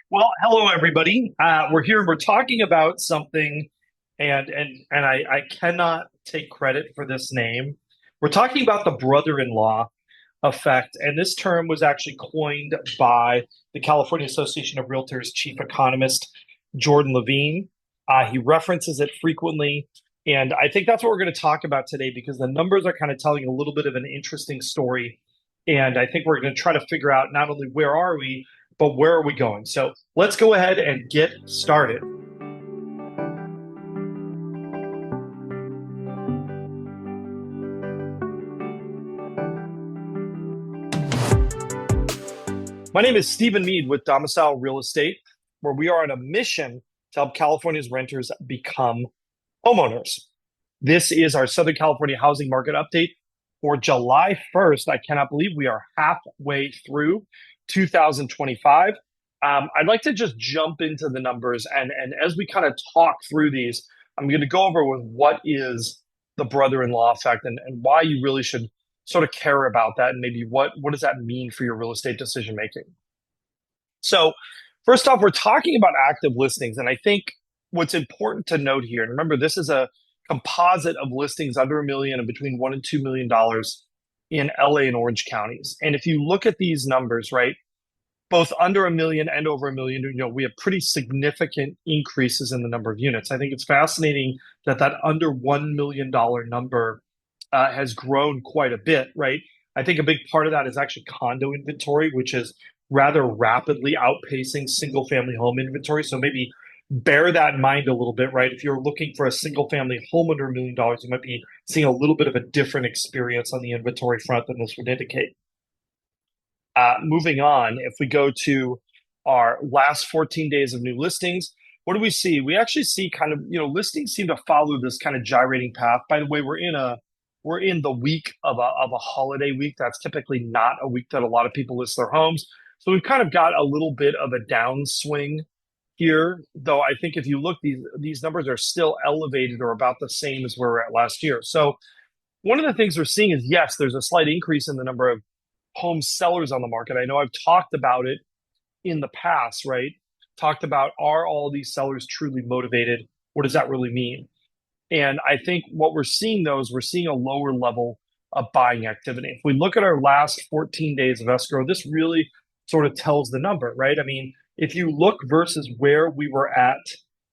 Well, hello everybody. We're here. We're talking about something, and I cannot take credit for this name. We're talking about the brother-in-law effect, and this term was actually coined by the California Association of Realtors chief economist Jordan Levine. He references it frequently, and I think that's what we're going to talk about today because the numbers are kind of telling a little bit of an interesting story, and I think we're going to try to figure out not only where are we, but where are we going? So let's go ahead and get started. My name is Stephen Meade with Domicile Real Estate, where we are on a mission to help California's renters become homeowners. This is our Southern California housing market update for July 1st. I cannot believe we are halfway through 2025. I'd like to just jump into the numbers. And as we kind of talk through these, I'm going to go over with what is the brother-in-law effect and why you really should sort of care about that. And maybe what does that mean for your real estate decision making? So first off, we're talking about active listings. And I think what's important to note here, and remember, this is a composite of listings under $1 million and between $1 and $2 million in LA and Orange counties. And if you look at these numbers, right, both under $1 million and over $1 million, we have pretty significant increases in the number of units. I think it's fascinating that under $1 million number has grown quite a bit, right? I think a big part of that is actually condo inventory, which is rather rapidly outpacing single family home inventory. So maybe bear that in mind a little bit, right? If you're looking for a single family home under $1 million, you might be seeing a little bit of a different experience on the inventory front than this would indicate. Moving on, if we go to our last 14 days of new listings, what do we see? We actually see kind of, listings seem to follow this kind of gyrating path. By the way, we're in the week of a holiday week. That's typically not a week that a lot of people list their homes. So we've kind of got a little bit of a downswing here, though I think if you look, these numbers are still elevated or about the same as where we're at last year. So one of the things we're seeing is, yes, there's a slight increase in the number of home sellers on the market. I know I've talked about it in the past, right? Talked about, are all these sellers truly motivated? What does that really mean? And I think what we're seeing, though, is we're seeing a lower level of buying activity. If we look at our last 14 days of escrow, this really sort of tells the number, right? I mean, if you look versus where we were at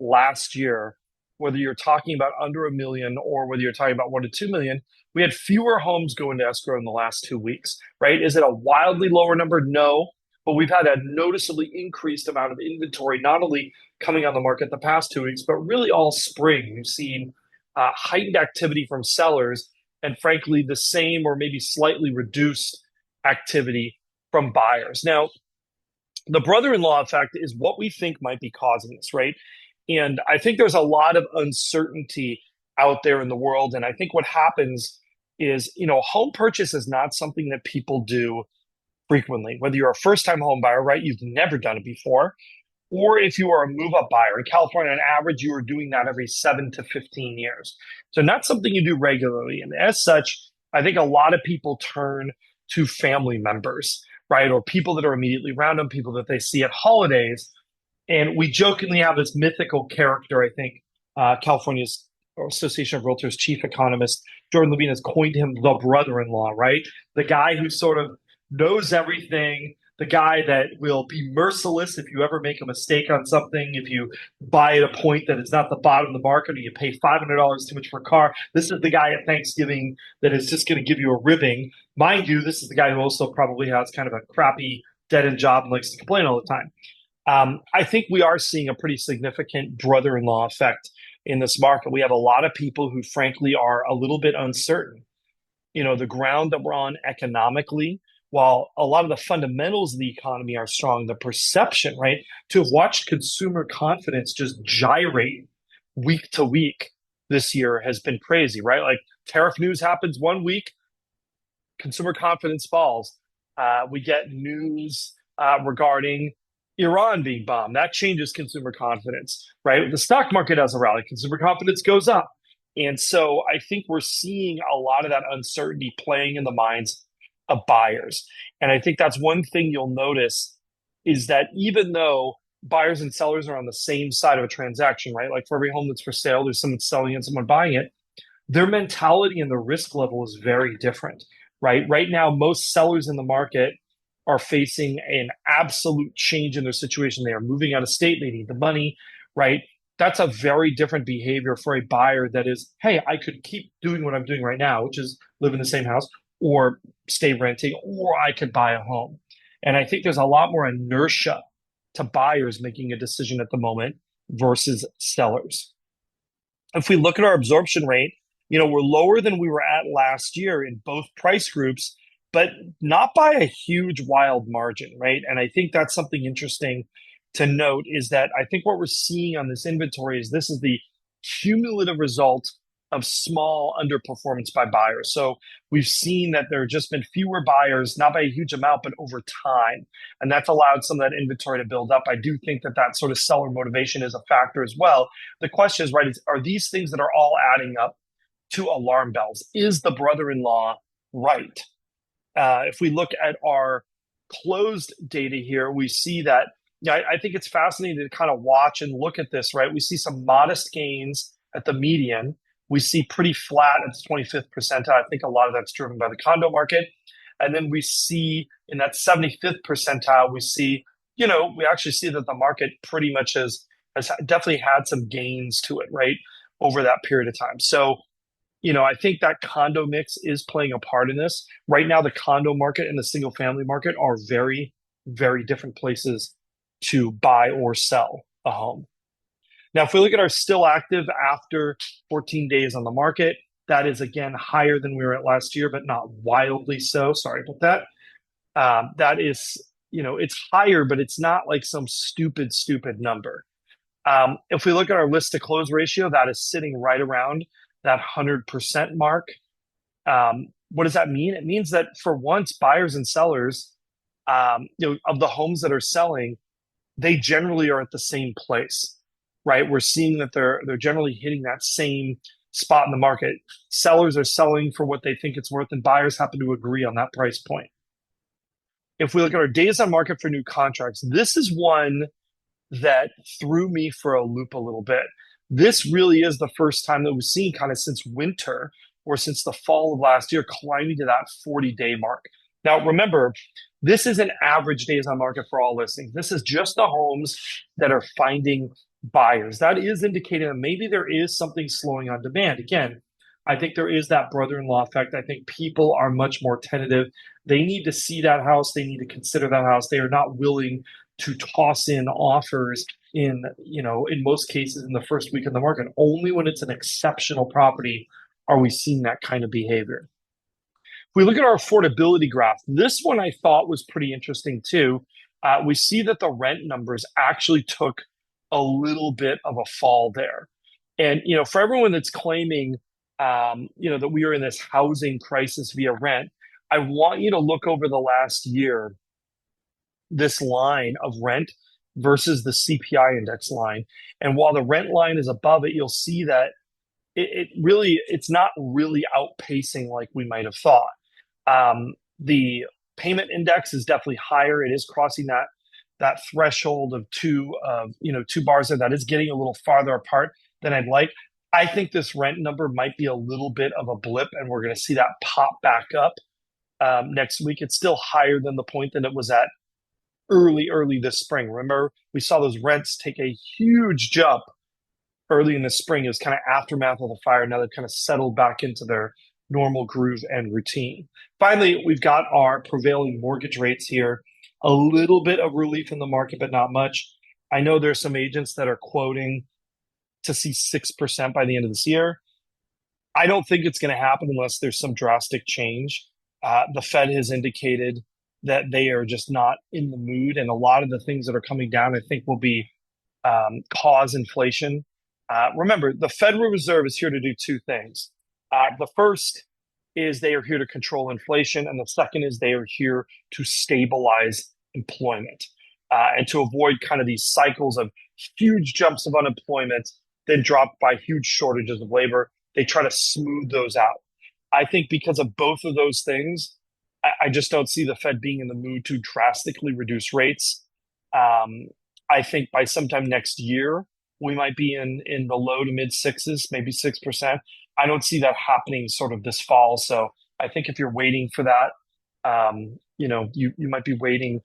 last year, whether you're talking about under $1 million or whether you're talking about 1 to 2 million, we had fewer homes go into escrow in the last 2 weeks, right? Is it a wildly lower number? No, but we've had a noticeably increased amount of inventory, not only coming on the market the past 2 weeks, but really all spring. We've seen heightened activity from sellers and frankly, the same or maybe slightly reduced activity from buyers. Now, the brother-in-law effect is what we think might be causing this, right? And I think there's a lot of uncertainty out there in the world. And I think what happens is, home purchase is not something that people do frequently. Whether you're a first-time home buyer, right? You've never done it before. Or if you are a move-up buyer. In California, on average, you are doing that every 7 to 15 years. So not something you do regularly. And as such, I think a lot of people turn to family members, right? Or people that are immediately around them, people that they see at holidays. And we jokingly have this mythical character, I think, California's Association of Realtors chief economist, Jordan Levine, has coined him the brother-in-law, right? The guy who sort of knows everything, the guy that will be merciless if you ever make a mistake on something, if you buy at a point that is not the bottom of the market or you pay $500 too much for a car. This is the guy at Thanksgiving that is just going to give you a ribbing. Mind you, this is the guy who also probably has kind of a crappy dead-end job and likes to complain all the time. I think we are seeing a pretty significant brother-in-law effect in this market. We have a lot of people who, frankly, are a little bit uncertain. The ground that we're on economically, while a lot of the fundamentals of the economy are strong, the perception, right, to have watched consumer confidence just gyrate week to week this year has been crazy, right? Like tariff news happens 1 week, consumer confidence falls. We get news regarding Iran being bombed. That changes consumer confidence, right? The stock market has a rally, consumer confidence goes up. And so I think we're seeing a lot of that uncertainty playing in the minds of buyers. And I think that's one thing you'll notice is that even though buyers and sellers are on the same side of a transaction, right? Like for every home that's for sale, there's someone selling and someone buying it. Their mentality and the risk level is very different, right? Right now, most sellers in the market are facing an absolute change in their situation. They are moving out of state, they need the money, right? That's a very different behavior for a buyer that is, hey, I could keep doing what I'm doing right now, which is live in the same house or stay renting, or I could buy a home. And I think there's a lot more inertia to buyers making a decision at the moment versus sellers. If we look at our absorption rate, we're lower than we were at last year in both price groups, but not by a huge wild margin, right? And I think that's something interesting to note is that I think what we're seeing on this inventory is this is the cumulative result of small underperformance by buyers. So we've seen that there have just been fewer buyers, not by a huge amount, but over time. And that's allowed some of that inventory to build up. I do think that that sort of seller motivation is a factor as well. The question is, right, are these things that are all adding up to alarm bells? Is the brother-in-law right? If we look at our closed data here, we see that I think it's fascinating to kind of watch and look at this, right? We see some modest gains at the median. We see pretty flat at the 25th percentile. I think a lot of that's driven by the condo market. And then we see in that 75th percentile, we actually see that the market pretty much has definitely had some gains to it, right, over that period of time. So, I think that condo mix is playing a part in this. Right now, the condo market and the single family market are very, very different places to buy or sell a home. Now, if we look at our still active after 14 days on the market, that is again higher than we were at last year, but not wildly so. Sorry about that. That is, it's higher, but it's not like some stupid number. If we look at our list to close ratio, that is sitting right around that 100% mark. What does that mean? It means that for once, buyers and sellers, of the homes that are selling, they generally are at the same place, right? We're seeing that they're generally hitting that same spot in the market. Sellers are selling for what they think it's worth, and buyers happen to agree on that price point. If we look at our days on market for new contracts, this is one that threw me for a loop a little bit. This really is the first time that we've seen kind of since winter or since the fall of last year climbing to that 40-day mark. Now, remember, this is an average days on market for all listings. This is just the homes that are finding buyers. That is indicating that maybe there is something slowing on demand. Again, I think there is that brother-in-law effect. I think people are much more tentative. They need to see that house. They need to consider that house. They are not willing to toss in offers in most cases in the first week of the market. Only when it's an exceptional property are we seeing that kind of behavior. If we look at our affordability graph, this one I thought was pretty interesting too. We see that the rent numbers actually took a little bit of a fall there. And, for everyone that's claiming, that we are in this housing crisis via rent, I want you to look over the last year, this line of rent versus the CPI index line. And while the rent line is above it, you'll see that it's not really outpacing like we might have thought. The payment index is definitely higher. It is crossing that threshold of two bars there. That is getting a little farther apart than I'd like. I think this rent number might be a little bit of a blip, and we're going to see that pop back up next week. It's still higher than the point that it was at early this spring. Remember, we saw those rents take a huge jump early in the spring. It was kind of aftermath of the fire. Now they've kind of settled back into their normal groove and routine. Finally, we've got our prevailing mortgage rates here. A little bit of relief in the market, but not much. I know there's some agents that are quoting to see 6% by the end of this year. I don't think it's going to happen unless there's some drastic change. The Fed has indicated that they are just not in the mood, and a lot of the things that are coming down, I think, will be cause inflation. Remember, the Federal Reserve is here to do two things. The first is they are here to control inflation, and the second is they are here to stabilize employment and to avoid kind of these cycles of huge jumps of unemployment, then dropped by huge shortages of labor. They try to smooth those out. I think because of both of those things, I just don't see the Fed being in the mood to drastically reduce rates. I think by sometime next year, we might be in the low to mid sixes, maybe 6%. I don't see that happening sort of this fall. So I think if you're waiting for that, you might be waiting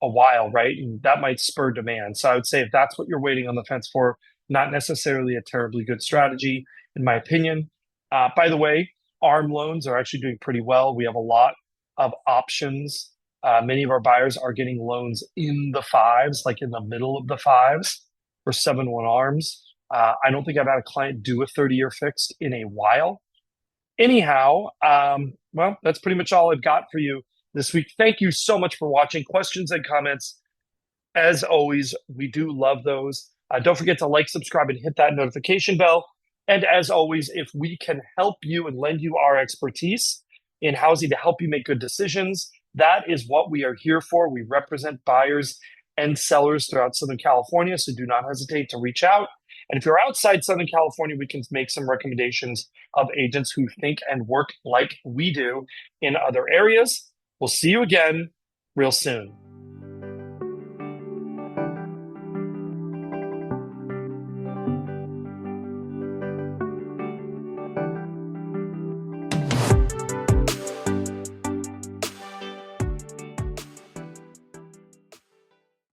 a while, right? And that might spur demand. So I would say if that's what you're waiting on the fence for, not necessarily a terribly good strategy, in my opinion. By the way, ARM loans are actually doing pretty well. We have a lot of options. Many of our buyers are getting loans in the fives, like in the middle of the fives for 7-1 ARMs. I don't think I've had a client do a 30-year fixed in a while. Anyhow, well, that's pretty much all I've got for you this week. Thank you so much for watching. Questions and comments, as always, we do love those. Don't forget to like, subscribe, and hit that notification bell. And as always, if we can help you and lend you our expertise in housing to help you make good decisions, that is what we are here for. We represent buyers and sellers throughout Southern California, so do not hesitate to reach out. And if you're outside Southern California, we can make some recommendations of agents who think and work like we do in other areas. We'll see you again real soon.